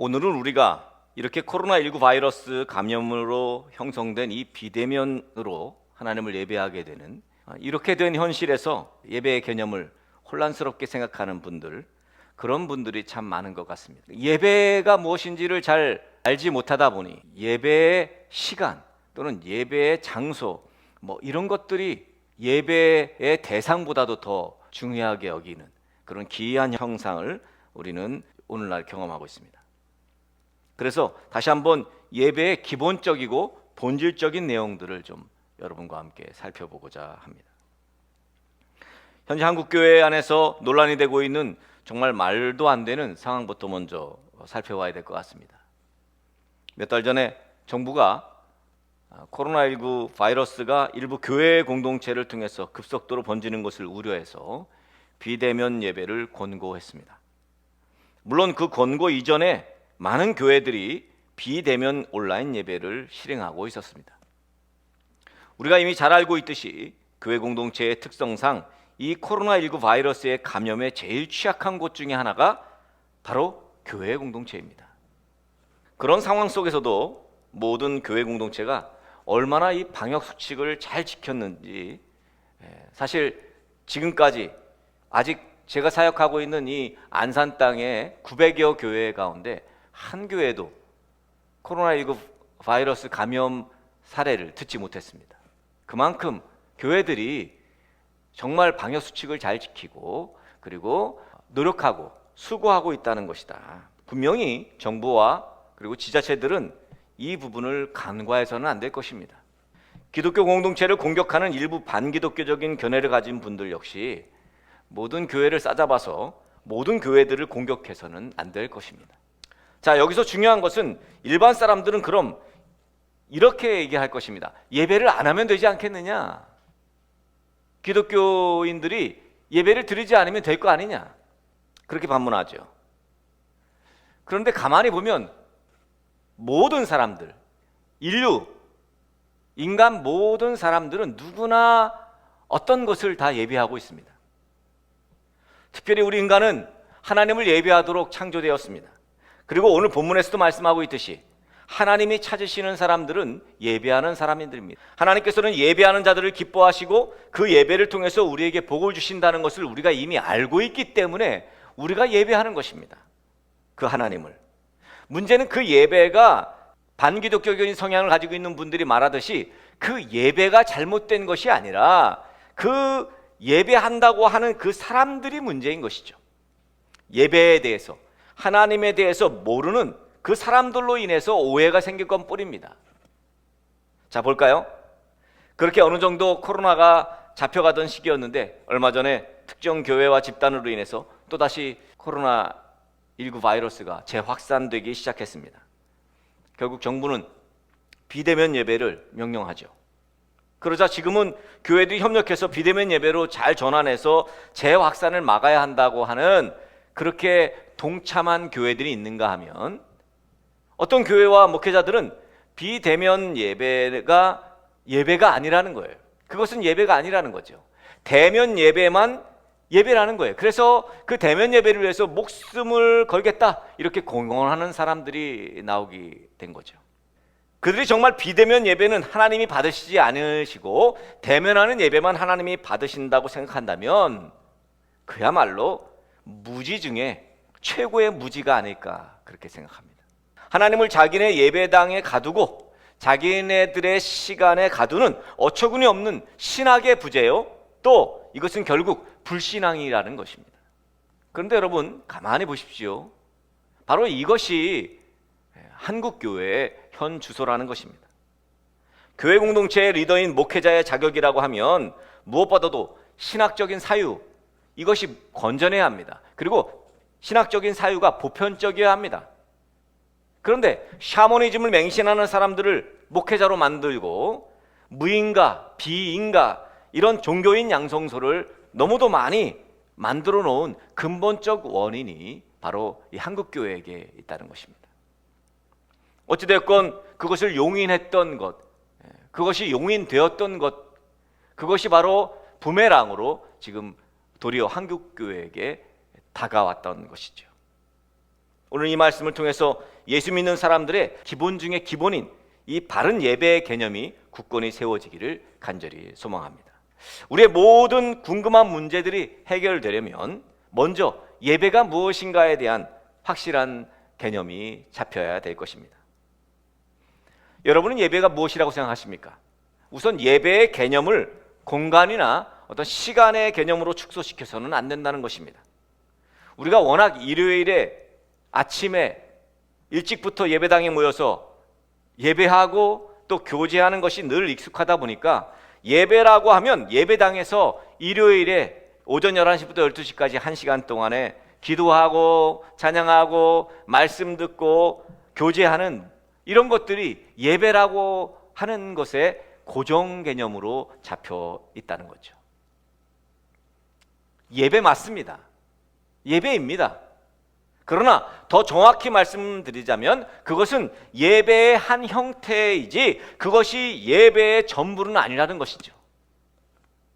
오늘은 우리가 이렇게 코로나19 바이러스 감염으로 형성된 이 비대면으로 하나님을 예배하게 되는, 이렇게 된 현실에서 예배의 개념을 혼란스럽게 생각하는 분들, 그런 분들이 참 많은 것 같습니다. 예배가 무엇인지를 잘 알지 못하다 보니 예배의 시간 또는 예배의 장소 이런 것들이 예배의 대상보다도 더 중요하게 여기는 그런 기이한 형상을 우리는 오늘날 경험하고 있습니다. 그래서 다시 한번 예배의 기본적이고 본질적인 내용들을 좀 여러분과 함께 살펴보고자 합니다. 현재 한국교회 안에서 논란이 되고 있는 정말 말도 안 되는 상황부터 먼저 살펴봐야 될 것 같습니다. 몇 달 전에 정부가 코로나19 바이러스가 일부 교회 공동체를 통해서 급속도로 번지는 것을 우려해서 비대면 예배를 권고했습니다. 물론 그 권고 이전에 많은 교회들이 비대면 온라인 예배를 실행하고 있었습니다. 우리가 이미 잘 알고 있듯이 교회 공동체의 특성상 이 코로나19 바이러스의 감염에 제일 취약한 곳 중에 하나가 바로 교회 공동체입니다. 그런 상황 속에서도 모든 교회 공동체가 얼마나 이 방역 수칙을 잘 지켰는지, 사실 지금까지 아직 제가 사역하고 있는 이 안산 땅의 900여 교회 가운데 한 교회도 코로나19 바이러스 감염 사례를 듣지 못했습니다. 그만큼 교회들이 정말 방역 수칙을 잘 지키고 그리고 노력하고 수고하고 있다는 것이다. 분명히 정부와 그리고 지자체들은 이 부분을 간과해서는 안 될 것입니다. 기독교 공동체를 공격하는 일부 반기독교적인 견해를 가진 분들 역시 모든 교회를 싸잡아서 모든 교회들을 공격해서는 안 될 것입니다. 자, 여기서 중요한 것은 일반 사람들은 그럼 이렇게 얘기할 것입니다. 예배를 안 하면 되지 않겠느냐? 기독교인들이 예배를 드리지 않으면 될 거 아니냐? 그렇게 반문하죠. 그런데 가만히 보면 모든 사람들, 인간 모든 사람들은 누구나 어떤 것을 다 예배하고 있습니다. 특별히 우리 인간은 하나님을 예배하도록 창조되었습니다. 그리고 오늘 본문에서도 말씀하고 있듯이 하나님이 찾으시는 사람들은 예배하는 사람들입니다. 하나님께서는 예배하는 자들을 기뻐하시고 그 예배를 통해서 우리에게 복을 주신다는 것을 우리가 이미 알고 있기 때문에 우리가 예배하는 것입니다. 그 하나님을. 문제는 그 예배가 반기독교적인 성향을 가지고 있는 분들이 말하듯이 그 예배가 잘못된 것이 아니라 그 예배한다고 하는 그 사람들이 문제인 것이죠. 예배에 대해서, 하나님에 대해서 모르는 그 사람들로 인해서 오해가 생길 건 뿐입니다. 자, 볼까요? 그렇게 어느 정도 코로나가 잡혀가던 시기였는데 얼마 전에 특정 교회와 집단으로 인해서 또다시 코로나19 바이러스가 재확산되기 시작했습니다. 결국 정부는 비대면 예배를 명령하죠. 그러자 지금은 교회들이 협력해서 비대면 예배로 잘 전환해서 재확산을 막아야 한다고 하는 그렇게 동참한 교회들이 있는가 하면 어떤 교회와 목회자들은 비대면 예배가 아니라는 거예요. 그것은 예배가 아니라는 거죠. 대면 예배만 예배라는 거예요. 그래서 그 대면 예배를 위해서 목숨을 걸겠다 이렇게 공언하는 사람들이 나오게 된 거죠. 그들이 정말 비대면 예배는 하나님이 받으시지 않으시고 대면하는 예배만 하나님이 받으신다고 생각한다면 그야말로 무지 중에 최고의 무지가 아닐까 그렇게 생각합니다. 하나님을 자기네 예배당에 가두고 자기네들의 시간에 가두는 어처구니 없는 신학의 부재요. 또 이것은 결국 불신앙이라는 것입니다. 그런데 여러분 가만히 보십시오. 바로 이것이 한국교회의 현 주소라는 것입니다. 교회 공동체의 리더인 목회자의 자격이라고 하면 무엇보다도 신학적인 사유, 이것이 건전해야 합니다. 그리고 신학적인 사유가 보편적이어야 합니다. 그런데 샤머니즘을 맹신하는 사람들을 목회자로 만들고 무인가, 비인가 이런 종교인 양성소를 너무도 많이 만들어 놓은 근본적 원인이 바로 이 한국교회에게 있다는 것입니다. 어찌됐건 그것을 용인했던 것, 그것이 용인되었던 것, 그것이 바로 부메랑으로 지금 도리어 한국교회에게 다가왔던 것이죠. 오늘 이 말씀을 통해서 예수 믿는 사람들의 기본 중에 기본인 이 바른 예배의 개념이 굳건히 세워지기를 간절히 소망합니다. 우리의 모든 궁금한 문제들이 해결되려면 먼저 예배가 무엇인가에 대한 확실한 개념이 잡혀야 될 것입니다. 여러분은 예배가 무엇이라고 생각하십니까? 우선 예배의 개념을 공간이나 어떤 시간의 개념으로 축소시켜서는 안 된다는 것입니다. 우리가 워낙 일요일에 아침에 일찍부터 예배당에 모여서 예배하고 또 교제하는 것이 늘 익숙하다 보니까 예배라고 하면 예배당에서 일요일에 오전 11시부터 12시까지 1시간 동안에 기도하고 찬양하고 말씀 듣고 교제하는 이런 것들이 예배라고 하는 것에 고정 개념으로 잡혀 있다는 거죠. 예배 맞습니다. 예배입니다. 그러나 더 정확히 말씀드리자면 그것은 예배의 한 형태이지 그것이 예배의 전부는 아니라는 것이죠.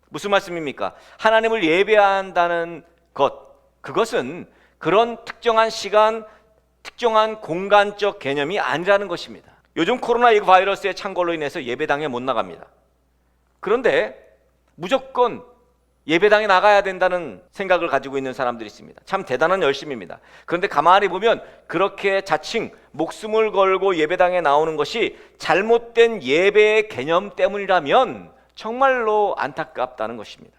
무슨 말씀입니까? 하나님을 예배한다는 것, 그것은 그런 특정한 시간, 특정한 공간적 개념이 아니라는 것입니다. 요즘 코로나19 바이러스의 창궐로 인해서 예배당에 못 나갑니다. 그런데 무조건 예배당에 나가야 된다는 생각을 가지고 있는 사람들이 있습니다. 참 대단한 열심입니다. 그런데 가만히 보면 그렇게 자칭 목숨을 걸고 예배당에 나오는 것이 잘못된 예배의 개념 때문이라면 정말로 안타깝다는 것입니다.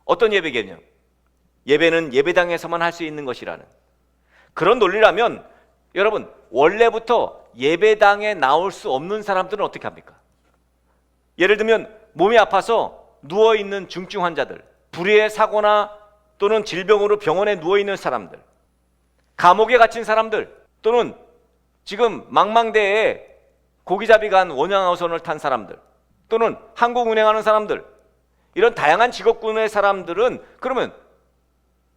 어떤 예배 개념? 예배는 예배당에서만 할 수 있는 것이라는 그런 논리라면 여러분, 원래부터 예배당에 나올 수 없는 사람들은 어떻게 합니까? 예를 들면 몸이 아파서 누워있는 중증 환자들, 불의의 사고나 또는 질병으로 병원에 누워있는 사람들, 감옥에 갇힌 사람들, 또는 지금 망망대해에 고기잡이 간 원양어선을 탄 사람들, 또는 항공 운행하는 사람들, 이런 다양한 직업군의 사람들은 그러면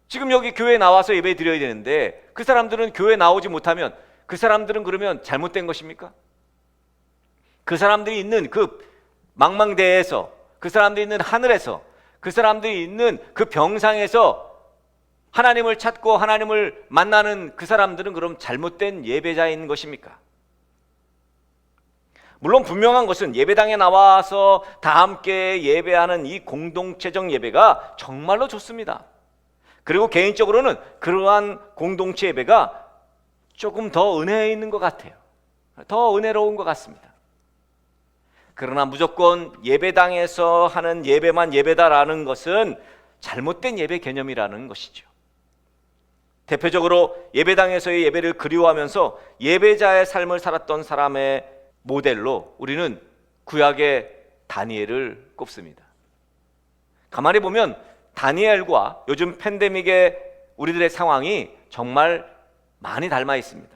지금 여기 교회에 나와서 예배 드려야 되는데 그 사람들은 교회에 나오지 못하면 그 사람들은 그러면 잘못된 것입니까? 그 사람들이 있는 그 망망대해에서, 그 사람들이 있는 하늘에서, 그 사람들이 있는 그 병상에서 하나님을 찾고 하나님을 만나는 그 사람들은 그럼 잘못된 예배자인 것입니까? 물론 분명한 것은 예배당에 나와서 다 함께 예배하는 이 공동체적 예배가 정말로 좋습니다. 그리고 개인적으로는 그러한 공동체 예배가 조금 더 은혜 있는 것 같아요. 더 은혜로운 것 같습니다. 그러나 무조건 예배당에서 하는 예배만 예배다라는 것은 잘못된 예배 개념이라는 것이죠. 대표적으로 예배당에서의 예배를 그리워하면서 예배자의 삶을 살았던 사람의 모델로 우리는 구약의 다니엘을 꼽습니다. 가만히 보면 다니엘과 요즘 팬데믹의 우리들의 상황이 정말 많이 닮아 있습니다.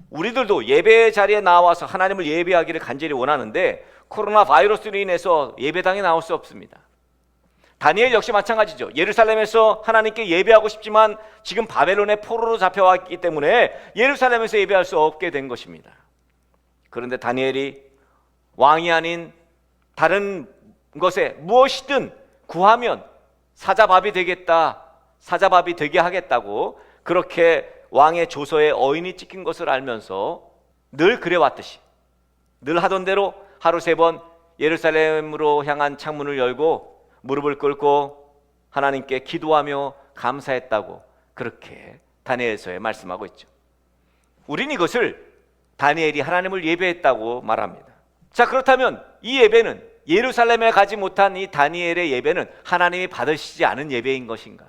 우리들도 예배 자리에 나와서 하나님을 예배하기를 간절히 원하는데 코로나 바이러스로 인해서 예배당에 나올 수 없습니다. 다니엘 역시 마찬가지죠. 예루살렘에서 하나님께 예배하고 싶지만 지금 바벨론의 포로로 잡혀왔기 때문에 예루살렘에서 예배할 수 없게 된 것입니다. 그런데 다니엘이 왕이 아닌 다른 것에 무엇이든 구하면 사자밥이 되겠다, 사자밥이 되게 하겠다고 그렇게 왕의 조서에 어인이 찍힌 것을 알면서 늘 그래왔듯이 늘 하던 대로 하루 3번 예루살렘으로 향한 창문을 열고 무릎을 꿇고 하나님께 기도하며 감사했다고 그렇게 다니엘서에 말씀하고 있죠. 우린 이것을 다니엘이 하나님을 예배했다고 말합니다. 자, 그렇다면 이 예배는 예루살렘에 가지 못한 이 다니엘의 예배는 하나님이 받으시지 않은 예배인 것인가?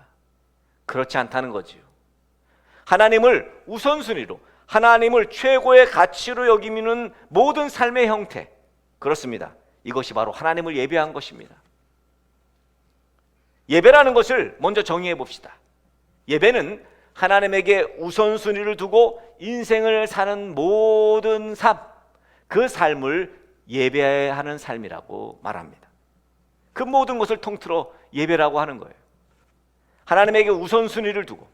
그렇지 않다는 거지요. 하나님을 우선순위로, 하나님을 최고의 가치로 여기는 모든 삶의 형태, 그렇습니다. 이것이 바로 하나님을 예배한 것입니다. 예배라는 것을 먼저 정의해 봅시다. 예배는 하나님에게 우선순위를 두고 인생을 사는 모든 삶, 그 삶을 예배하는 삶이라고 말합니다. 그 모든 것을 통틀어 예배라고 하는 거예요. 하나님에게 우선순위를 두고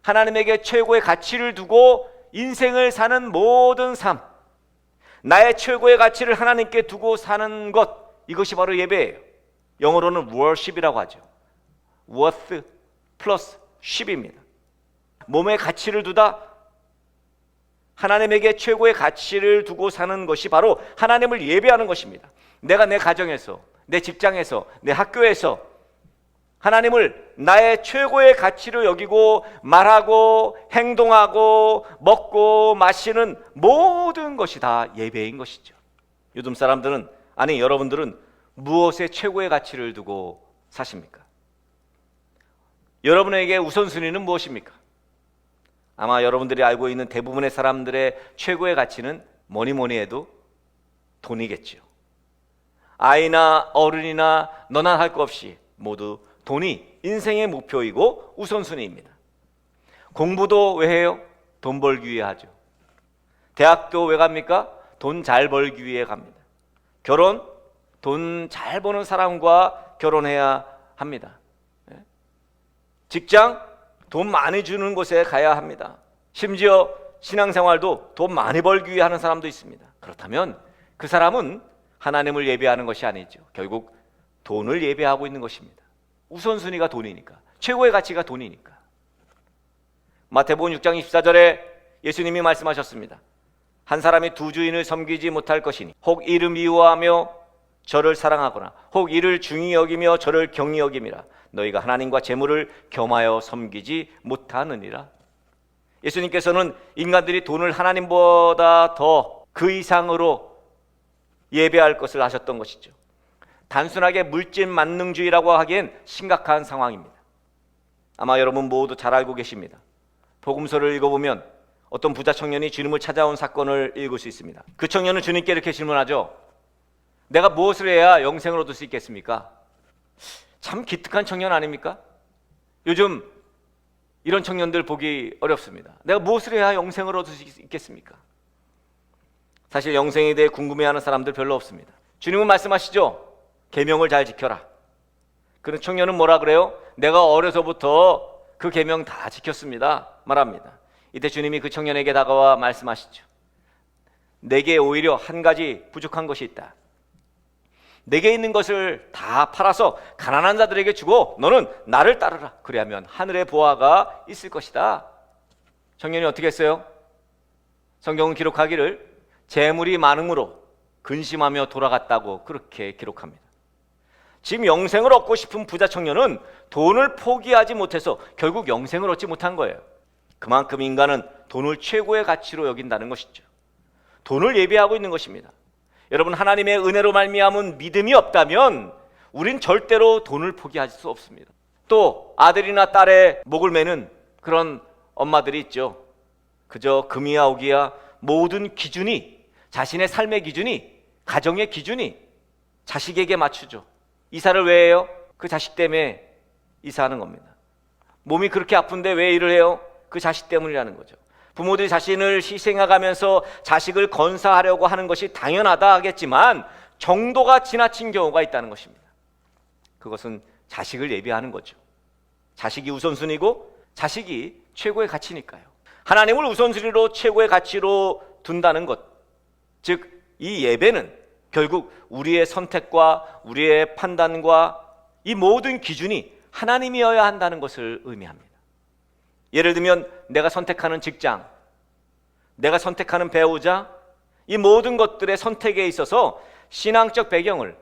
하나님에게 최고의 가치를 두고 인생을 사는 모든 삶, 나의 최고의 가치를 하나님께 두고 사는 것, 이것이 바로 예배예요. 영어로는 worship이라고 하죠. worth 플러스 ship입니다. 몸에 가치를 두다, 하나님에게 최고의 가치를 두고 사는 것이 바로 하나님을 예배하는 것입니다. 내가 내 가정에서, 내 직장에서, 내 학교에서 하나님을 나의 최고의 가치로 여기고 말하고 행동하고 먹고 마시는 모든 것이 다 예배인 것이죠. 요즘 사람들은, 아니 여러분들은 무엇에 최고의 가치를 두고 사십니까? 여러분에게 우선순위는 무엇입니까? 아마 여러분들이 알고 있는 대부분의 사람들의 최고의 가치는 뭐니 해도 돈이겠죠. 아이나 어른이나 너나 할 것 없이 모두 돈이 인생의 목표이고 우선순위입니다. 공부도 왜 해요? 돈 벌기 위해 하죠. 대학도 왜 갑니까? 돈 잘 벌기 위해 갑니다. 결혼, 돈 잘 버는 사람과 결혼해야 합니다. 직장, 돈 많이 주는 곳에 가야 합니다. 심지어 신앙생활도 돈 많이 벌기 위해 하는 사람도 있습니다. 그렇다면 그 사람은 하나님을 예배하는 것이 아니죠. 결국 돈을 예배하고 있는 것입니다. 우선순위가 돈이니까, 최고의 가치가 돈이니까. 마태복음 6장 24절에 예수님이 말씀하셨습니다. 한 사람이 두 주인을 섬기지 못할 것이니 혹 이를 미워하며 저를 사랑하거나 혹 이를 중히 여기며 저를 경히 여김이라. 너희가 하나님과 재물을 겸하여 섬기지 못하느니라. 예수님께서는 인간들이 돈을 하나님보다 더 그 이상으로 예배할 것을 하셨던 것이죠. 단순하게 물질 만능주의라고 하기엔 심각한 상황입니다. 아마 여러분 모두 잘 알고 계십니다. 복음서를 읽어보면 어떤 부자 청년이 주님을 찾아온 사건을 읽을 수 있습니다. 그 청년은 주님께 이렇게 질문하죠. 내가 무엇을 해야 영생을 얻을 수 있겠습니까? 참 기특한 청년 아닙니까? 요즘 이런 청년들 보기 어렵습니다. 내가 무엇을 해야 영생을 얻을 수 있겠습니까? 사실 영생에 대해 궁금해하는 사람들 별로 없습니다. 주님은 말씀하시죠. 계명을 잘 지켜라. 그런 청년은 뭐라 그래요? 내가 어려서부터 그 계명 다 지켰습니다 말합니다. 이때 주님이 그 청년에게 다가와 말씀하시죠. 내게 오히려 한 가지 부족한 것이 있다. 내게 있는 것을 다 팔아서 가난한 자들에게 주고 너는 나를 따르라. 그리하면 하늘의 보화가 있을 것이다. 청년이 어떻게 했어요? 성경은 기록하기를 재물이 많음으로 근심하며 돌아갔다고 그렇게 기록합니다. 지금 영생을 얻고 싶은 부자 청년은 돈을 포기하지 못해서 결국 영생을 얻지 못한 거예요. 그만큼 인간은 돈을 최고의 가치로 여긴다는 것이죠. 돈을 예배하고 있는 것입니다. 여러분, 하나님의 은혜로 말미암은 믿음이 없다면 우린 절대로 돈을 포기할 수 없습니다. 또 아들이나 딸의 목을 매는 그런 엄마들이 있죠. 그저 금이야 오기야 모든 기준이, 자신의 삶의 기준이, 가정의 기준이 자식에게 맞추죠. 이사를 왜 해요? 그 자식 때문에 이사하는 겁니다. 몸이 그렇게 아픈데 왜 일을 해요? 그 자식 때문이라는 거죠. 부모들이 자신을 희생해가면서 자식을 건사하려고 하는 것이 당연하다 하겠지만 정도가 지나친 경우가 있다는 것입니다. 그것은 자식을 예배하는 거죠. 자식이 우선순위고 자식이 최고의 가치니까요. 하나님을 우선순위로 최고의 가치로 둔다는 것, 즉 이 예배는 결국 우리의 선택과 우리의 판단과 이 모든 기준이 하나님이어야 한다는 것을 의미합니다. 예를 들면 내가 선택하는 직장, 내가 선택하는 배우자, 이 모든 것들의 선택에 있어서 신앙적 배경을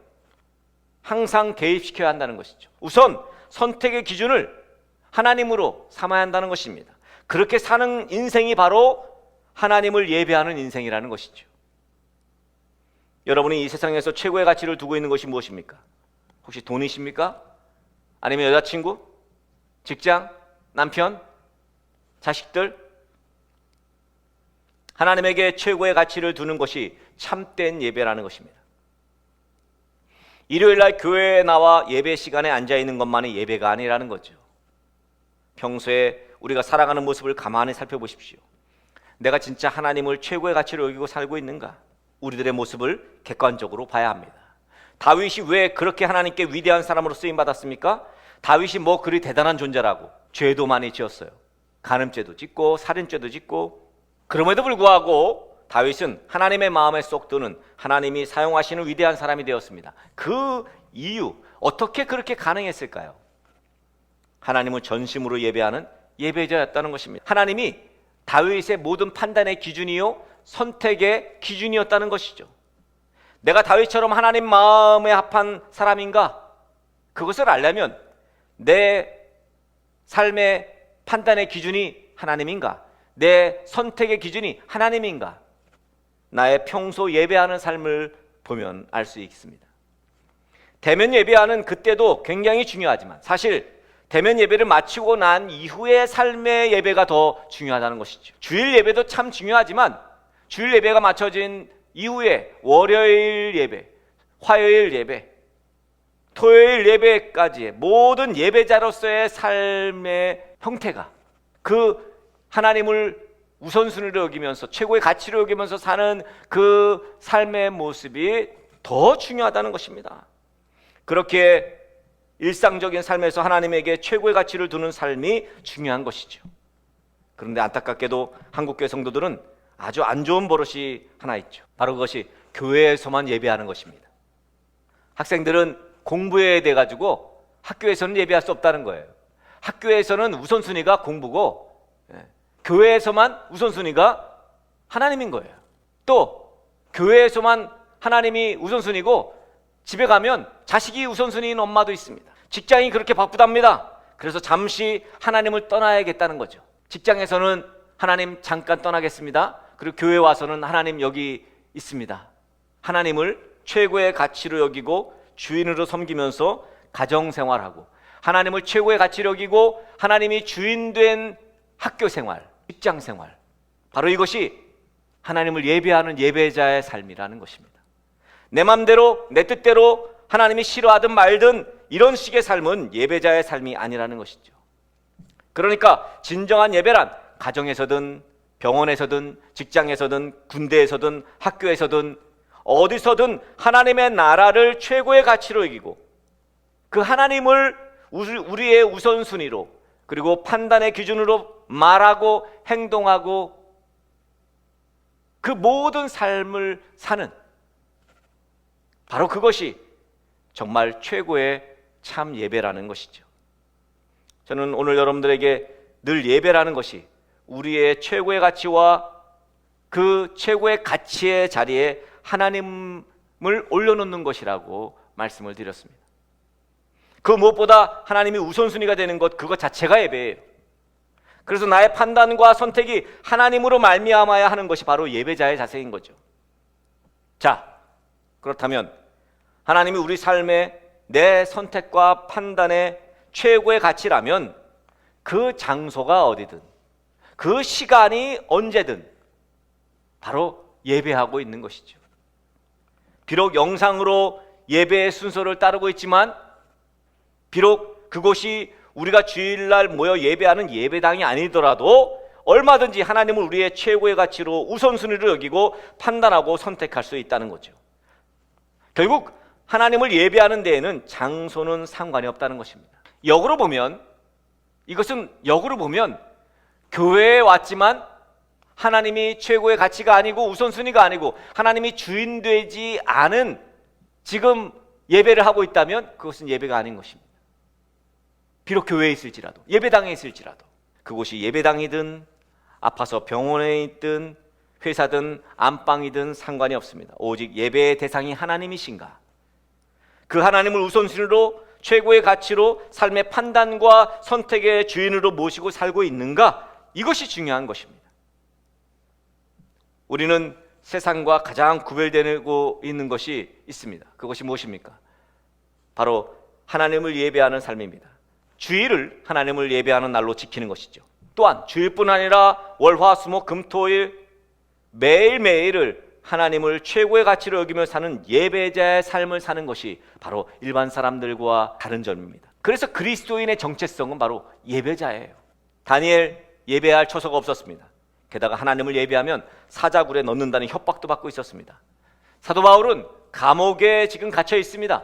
항상 개입시켜야 한다는 것이죠. 우선 선택의 기준을 하나님으로 삼아야 한다는 것입니다. 그렇게 사는 인생이 바로 하나님을 예배하는 인생이라는 것이죠. 여러분이 이 세상에서 최고의 가치를 두고 있는 것이 무엇입니까? 혹시 돈이십니까? 아니면 여자친구? 직장? 남편? 자식들? 하나님에게 최고의 가치를 두는 것이 참된 예배라는 것입니다. 일요일날 교회에 나와 예배 시간에 앉아있는 것만이 예배가 아니라는 거죠. 평소에 우리가 살아가는 모습을 가만히 살펴보십시오. 내가 진짜 하나님을 최고의 가치로 여기고 살고 있는가? 우리들의 모습을 객관적으로 봐야 합니다. 다윗이 왜 그렇게 하나님께 위대한 사람으로 쓰임받았습니까? 다윗이 뭐 그리 대단한 존재라고 죄도 많이 지었어요. 간음죄도 짓고 살인죄도 짓고. 그럼에도 불구하고 다윗은 하나님의 마음에 쏙 드는, 하나님이 사용하시는 위대한 사람이 되었습니다. 그 이유, 어떻게 그렇게 가능했을까요? 하나님을 전심으로 예배하는 예배자였다는 것입니다. 하나님이 다윗의 모든 판단의 기준이요 선택의 기준이었다는 것이죠. 내가 다윗처럼 하나님 마음에 합한 사람인가? 그것을 알려면 내 삶의 판단의 기준이 하나님인가? 내 선택의 기준이 하나님인가? 나의 평소 예배하는 삶을 보면 알 수 있습니다. 대면 예배하는 그때도 굉장히 중요하지만 사실 대면 예배를 마치고 난 이후의 삶의 예배가 더 중요하다는 것이죠. 주일 예배도 참 중요하지만 주일 예배가 마쳐진 이후에 월요일 예배, 화요일 예배, 토요일 예배까지의 모든 예배자로서의 삶의 형태가 그 하나님을 우선순위로 여기면서 최고의 가치로 여기면서 사는 그 삶의 모습이 더 중요하다는 것입니다. 그렇게 일상적인 삶에서 하나님에게 최고의 가치를 두는 삶이 중요한 것이죠. 그런데 안타깝게도 한국교회 성도들은 아주 안 좋은 버릇이 하나 있죠. 바로 그것이 교회에서만 예배하는 것입니다. 학생들은 공부에 대해 가지고 학교에서는 예배할 수 없다는 거예요. 학교에서는 우선순위가 공부고 교회에서만 우선순위가 하나님인 거예요. 또 교회에서만 하나님이 우선순위고 집에 가면 자식이 우선순위인 엄마도 있습니다. 직장이 그렇게 바쁘답니다. 그래서 잠시 하나님을 떠나야겠다는 거죠. 직장에서는 하나님 잠깐 떠나겠습니다. 그리고 교회 와서는 하나님 여기 있습니다. 하나님을 최고의 가치로 여기고 주인으로 섬기면서 가정생활하고 하나님을 최고의 가치로 여기고 하나님이 주인된 학교생활, 직장생활, 바로 이것이 하나님을 예배하는 예배자의 삶이라는 것입니다. 내 맘대로 내 뜻대로 하나님이 싫어하든 말든 이런 식의 삶은 예배자의 삶이 아니라는 것이죠. 그러니까 진정한 예배란 가정에서든 병원에서든 직장에서든 군대에서든 학교에서든 어디서든 하나님의 나라를 최고의 가치로 여기고 그 하나님을 우리의 우선순위로 그리고 판단의 기준으로 말하고 행동하고 그 모든 삶을 사는 바로 그것이 정말 최고의 참 예배라는 것이죠. 저는 오늘 여러분들에게 늘 예배라는 것이 우리의 최고의 가치와 그 최고의 가치의 자리에 하나님을 올려놓는 것이라고 말씀을 드렸습니다. 그 무엇보다 하나님이 우선순위가 되는 것 그것 자체가 예배예요. 그래서 나의 판단과 선택이 하나님으로 말미암아야 하는 것이 바로 예배자의 자세인 거죠. 자, 그렇다면 하나님이 우리 삶에 내 선택과 판단의 최고의 가치라면 그 장소가 어디든 그 시간이 언제든 바로 예배하고 있는 것이죠. 비록 영상으로 예배의 순서를 따르고 있지만 비록 그곳이 우리가 주일날 모여 예배하는 예배당이 아니더라도 얼마든지 하나님을 우리의 최고의 가치로 우선순위로 여기고 판단하고 선택할 수 있다는 거죠. 결국 하나님을 예배하는 데에는 장소는 상관이 없다는 것입니다. 역으로 보면 교회에 왔지만 하나님이 최고의 가치가 아니고 우선순위가 아니고 하나님이 주인 되지 않은 지금 예배를 하고 있다면 그것은 예배가 아닌 것입니다. 비록 교회에 있을지라도 예배당에 있을지라도 그곳이 예배당이든 아파서 병원에 있든 회사든 안방이든 상관이 없습니다. 오직 예배의 대상이 하나님이신가, 그 하나님을 우선순위로 최고의 가치로 삶의 판단과 선택의 주인으로 모시고 살고 있는가, 이것이 중요한 것입니다. 우리는 세상과 가장 구별되고 있는 것이 있습니다. 그것이 무엇입니까? 바로 하나님을 예배하는 삶입니다. 주일을 하나님을 예배하는 날로 지키는 것이죠. 또한 주일뿐 아니라 월, 화, 수, 목, 금, 토일 매일매일을 하나님을 최고의 가치로 여기며 사는 예배자의 삶을 사는 것이 바로 일반 사람들과 다른 점입니다. 그래서 그리스도인의 정체성은 바로 예배자예요. 다니엘 예배할 처소가 없었습니다. 게다가 하나님을 예배하면 사자굴에 넣는다는 협박도 받고 있었습니다. 사도 바울은 감옥에 지금 갇혀 있습니다.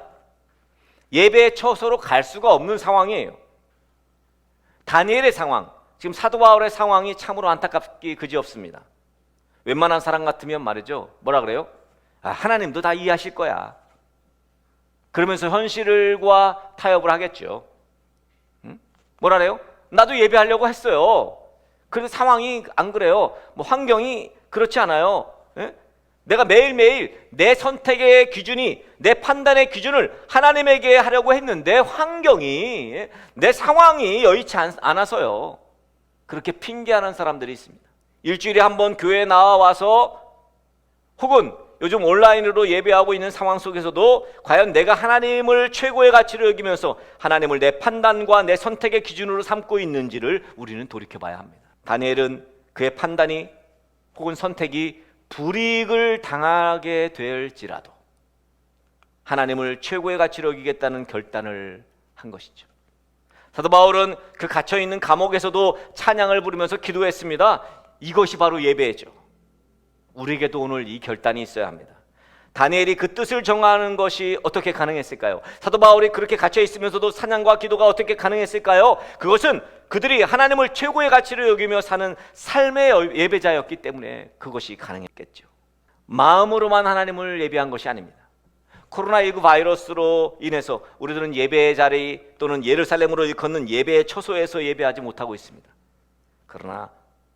예배의 처소로 갈 수가 없는 상황이에요. 다니엘의 상황, 지금 사도 바울의 상황이 참으로 안타깝기 그지없습니다. 웬만한 사람 같으면 말이죠, 뭐라 그래요? 하나님도 다 이해하실 거야. 그러면서 현실과 타협을 하겠죠. 뭐라 그래요? 나도 예배하려고 했어요. 그런데 상황이 안 그래요. 뭐 환경이 그렇지 않아요. 예? 내가 매일매일 내 선택의 기준이, 내 판단의 기준을 하나님에게 하려고 했는데 환경이, 내 상황이 여의치 않아서요. 그렇게 핑계하는 사람들이 있습니다. 일주일에 한 번 교회에 나와서 혹은 요즘 온라인으로 예배하고 있는 상황 속에서도 과연 내가 하나님을 최고의 가치로 여기면서 하나님을 내 판단과 내 선택의 기준으로 삼고 있는지를 우리는 돌이켜봐야 합니다. 다니엘은 그의 판단이 혹은 선택이 불이익을 당하게 될지라도 하나님을 최고의 가치로 여기겠다는 결단을 한 것이죠. 사도 바울은 그 갇혀있는 감옥에서도 찬양을 부르면서 기도했습니다. 이것이 바로 예배죠. 우리에게도 오늘 이 결단이 있어야 합니다. 다니엘이 그 뜻을 정하는 것이 어떻게 가능했을까요? 사도 바울이 그렇게 갇혀 있으면서도 찬양과 기도가 어떻게 가능했을까요? 그것은 그들이 하나님을 최고의 가치로 여기며 사는 삶의 예배자였기 때문에 그것이 가능했겠죠. 마음으로만 하나님을 예배한 것이 아닙니다. 코로나19 바이러스로 인해서 우리들은 예배의 자리 또는 예루살렘으로 일컫는 예배의 처소에서 예배하지 못하고 있습니다. 그러나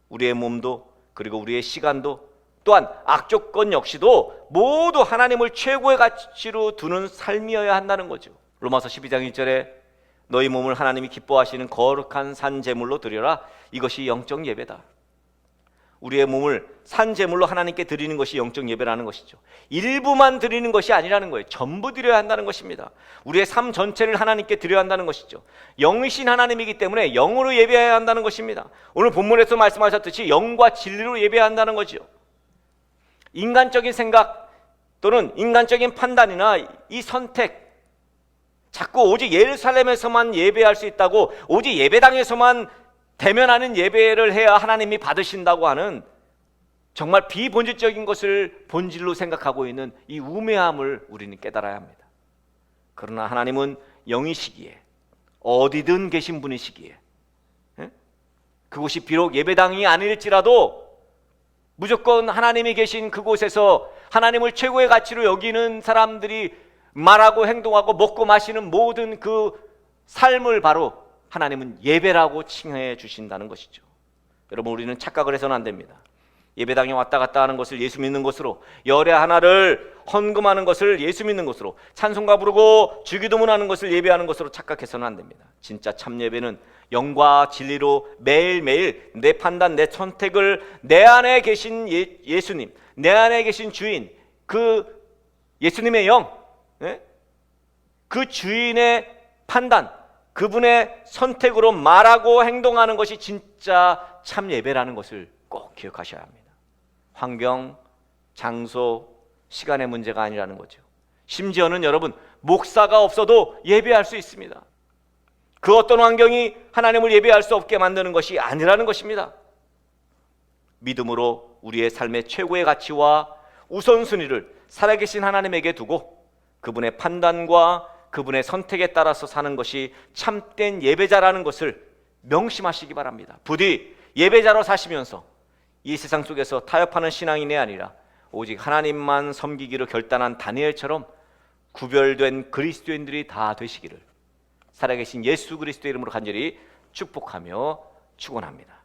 우리의 몸도 그리고 우리의 시간도 또한 악조건 역시도 모두 하나님을 최고의 가치로 두는 삶이어야 한다는 거죠. 로마서 12장 1절에 너희 몸을 하나님이 기뻐하시는 거룩한 산 제물로 드려라. 이것이 영적 예배다. 우리의 몸을 산 제물로 하나님께 드리는 것이 영적 예배라는 것이죠. 일부만 드리는 것이 아니라는 거예요. 전부 드려야 한다는 것입니다. 우리의 삶 전체를 하나님께 드려야 한다는 것이죠. 영이신 하나님이기 때문에 영으로 예배해야 한다는 것입니다. 오늘 본문에서 말씀하셨듯이 영과 진리로 예배해야 한다는 거죠. 인간적인 생각 또는 인간적인 판단이나 이 선택, 자꾸 오직 예루살렘에서만 예배할 수 있다고, 오직 예배당에서만 대면하는 예배를 해야 하나님이 받으신다고 하는 정말 비본질적인 것을 본질로 생각하고 있는 이 우매함을 우리는 깨달아야 합니다. 그러나 하나님은 영이시기에, 어디든 계신 분이시기에, 그곳이 비록 예배당이 아닐지라도 무조건 하나님이 계신 그곳에서 하나님을 최고의 가치로 여기는 사람들이 말하고 행동하고 먹고 마시는 모든 그 삶을 바로 하나님은 예배라고 칭해 주신다는 것이죠. 여러분, 우리는 착각을 해서는 안 됩니다. 예배당에 왔다 갔다 하는 것을 예수 믿는 것으로, 열의 하나를 헌금하는 것을 예수 믿는 것으로, 찬송가 부르고 주기도문하는 것을 예배하는 것으로 착각해서는 안 됩니다. 진짜 참 예배는 영과 진리로 매일매일 내 판단, 내 선택을 내 안에 계신 예수님, 내 안에 계신 주인, 그 예수님의 영, 그 주인의 판단, 그분의 선택으로 말하고 행동하는 것이 진짜 참 예배라는 것을 꼭 기억하셔야 합니다. 환경, 장소, 시간의 문제가 아니라는 거죠. 심지어는 여러분, 목사가 없어도 예배할 수 있습니다. 그 어떤 환경이 하나님을 예배할 수 없게 만드는 것이 아니라는 것입니다. 믿음으로 우리의 삶의 최고의 가치와 우선순위를 살아계신 하나님에게 두고 그분의 판단과 그분의 선택에 따라서 사는 것이 참된 예배자라는 것을 명심하시기 바랍니다. 부디 예배자로 사시면서 이 세상 속에서 타협하는 신앙인이 아니라 오직 하나님만 섬기기로 결단한 다니엘처럼 구별된 그리스도인들이 다 되시기를 살아계신 예수 그리스도의 이름으로 간절히 축복하며 축원합니다.